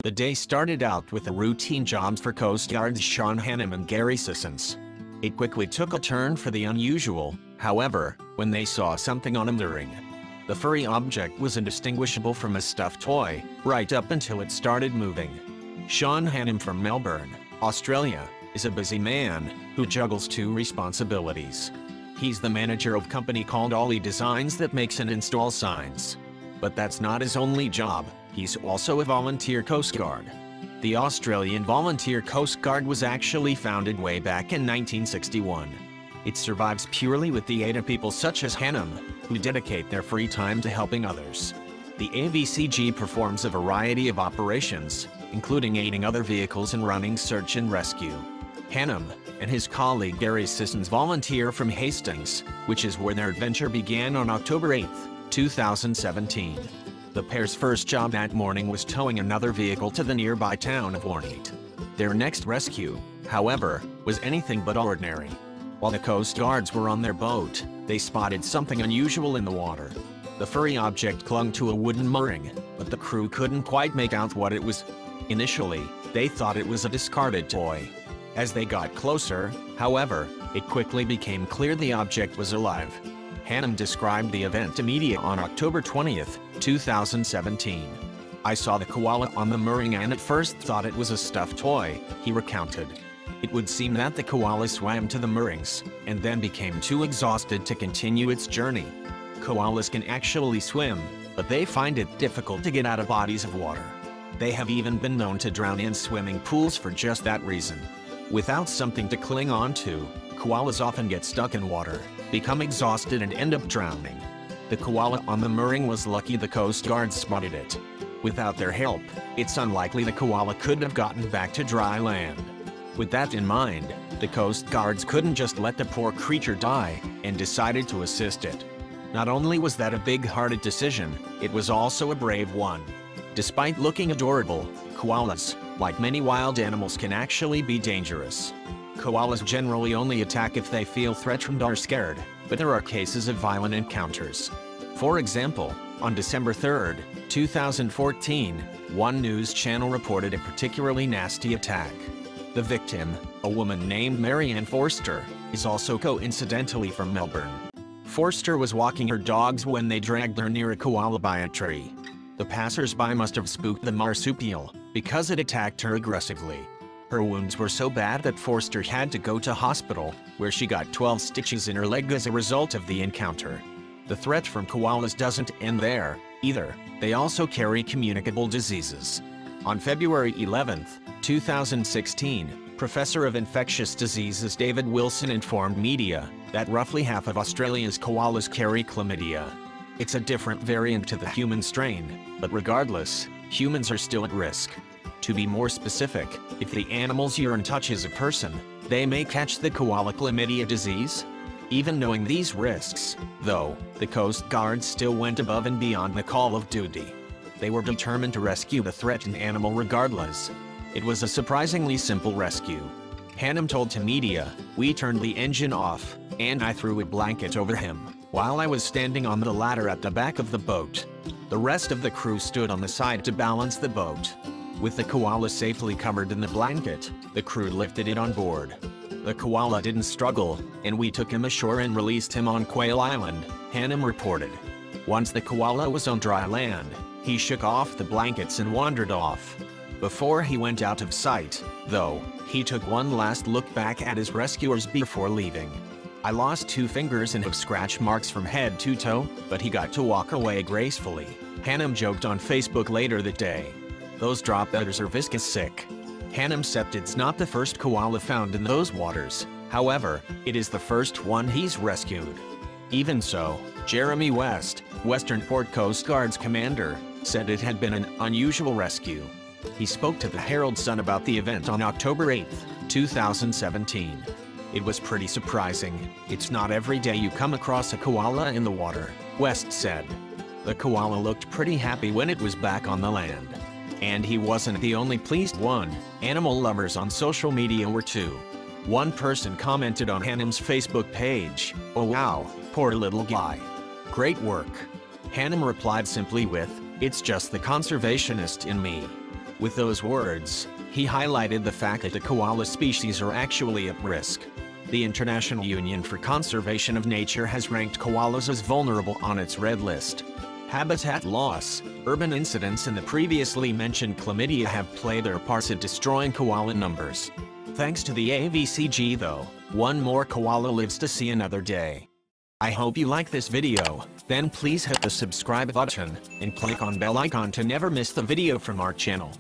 The day started out with a routine jobs for Coast Guards Sean Hannum and Gary Sissons. It quickly took a turn for the unusual, however, when they saw something on a mooring. The furry object was indistinguishable from a stuffed toy, right up until it started moving. Sean Hannum from Melbourne, Australia, is a busy man who juggles two responsibilities. He's the manager of a company called Ollie Designs that makes and installs signs. But that's not his only job, he's also a volunteer Coast Guard. The Australian Volunteer Coast Guard was actually founded way back in 1961. It survives purely with the aid of people such as Hannum, who dedicate their free time to helping others. The AVCG performs a variety of operations, including aiding other vehicles in running search and rescue. Hannum and his colleague Gary Sissons volunteer from Hastings, which is where their adventure began on October 8, 2017. The pair's first job that morning was towing another vehicle to the nearby town of Warneet. Their next rescue, however, was anything but ordinary. While the Coast Guards were on their boat, they spotted something unusual in the water. The furry object clung to a wooden mooring, but the crew couldn't quite make out what it was. Initially, they thought it was a discarded toy. As they got closer, however, it quickly became clear the object was alive. Hannum described the event to media on October 20, 2017. "I saw the koala on the mooring and at first thought it was a stuffed toy," he recounted. It would seem that the koala swam to the moorings, and then became too exhausted to continue its journey. Koalas can actually swim, but they find it difficult to get out of bodies of water. They have even been known to drown in swimming pools for just that reason. Without something to cling on to, koalas often get stuck in water, become exhausted and end up drowning. The koala on the mooring was lucky the Coast Guard spotted it. Without their help, it's unlikely the koala could have gotten back to dry land. With that in mind, the Coast Guards couldn't just let the poor creature die, and decided to assist it. Not only was that a big-hearted decision, it was also a brave one. Despite looking adorable, koalas, like many wild animals, can actually be dangerous. Koalas generally only attack if they feel threatened or scared, but there are cases of violent encounters. For example, on December 3, 2014, one news channel reported a particularly nasty attack. The victim, a woman named Marianne Forster, is also coincidentally from Melbourne. Forster was walking her dogs when they dragged her near a koala by a tree. The passers-by must have spooked the marsupial, because it attacked her aggressively. Her wounds were so bad that Forster had to go to hospital, where she got 12 stitches in her leg as a result of the encounter. The threat from koalas doesn't end there, either. They also carry communicable diseases. On February 11, 2016, Professor of Infectious Diseases David Wilson informed media that roughly half of Australia's koalas carry chlamydia. It's a different variant to the human strain, but regardless, humans are still at risk. To be more specific, if the animal's urine touches a person, they may catch the koala chlamydia disease. Even knowing these risks, though, the Coast Guard still went above and beyond the call of duty. They were determined to rescue the threatened animal regardless. It was a surprisingly simple rescue. Hannum told to media, "We turned the engine off, and I threw a blanket over him, while I was standing on the ladder at the back of the boat. The rest of the crew stood on the side to balance the boat. With the koala safely covered in the blanket, the crew lifted it on board. The koala didn't struggle, and we took him ashore and released him on Quail Island," Hannum reported. Once the koala was on dry land, he shook off the blankets and wandered off. Before he went out of sight, though, he took one last look back at his rescuers before leaving. "I lost 2 fingers and have scratch marks from head to toe, but he got to walk away gracefully," Hannum joked on Facebook later that day. "Those drop-outs are viscous sick." Hannum said it's not the first koala found in those waters, however, it is the first one he's rescued. Even so, Jeremy West, Western Port Coast Guard's commander, said it had been an unusual rescue. He spoke to the Herald Sun about the event on October 8, 2017. "It was pretty surprising. It's not every day you come across a koala in the water," West said. "The koala looked pretty happy when it was back on the land. And he wasn't the only pleased one. Animal lovers on social media were too." One person commented on Hannum's Facebook page, "Oh wow, poor little guy. Great work." Hannum replied simply with, "It's just the conservationist in me." With those words, he highlighted the fact that the koala species are actually at risk. The International Union for Conservation of Nature has ranked koalas as vulnerable on its red list. Habitat loss, urban incidents and the previously mentioned chlamydia have played their parts in destroying koala numbers. Thanks to the AVCG though, one more koala lives to see another day. I hope you like this video, then please hit the subscribe button, and click on bell icon to never miss the video from our channel.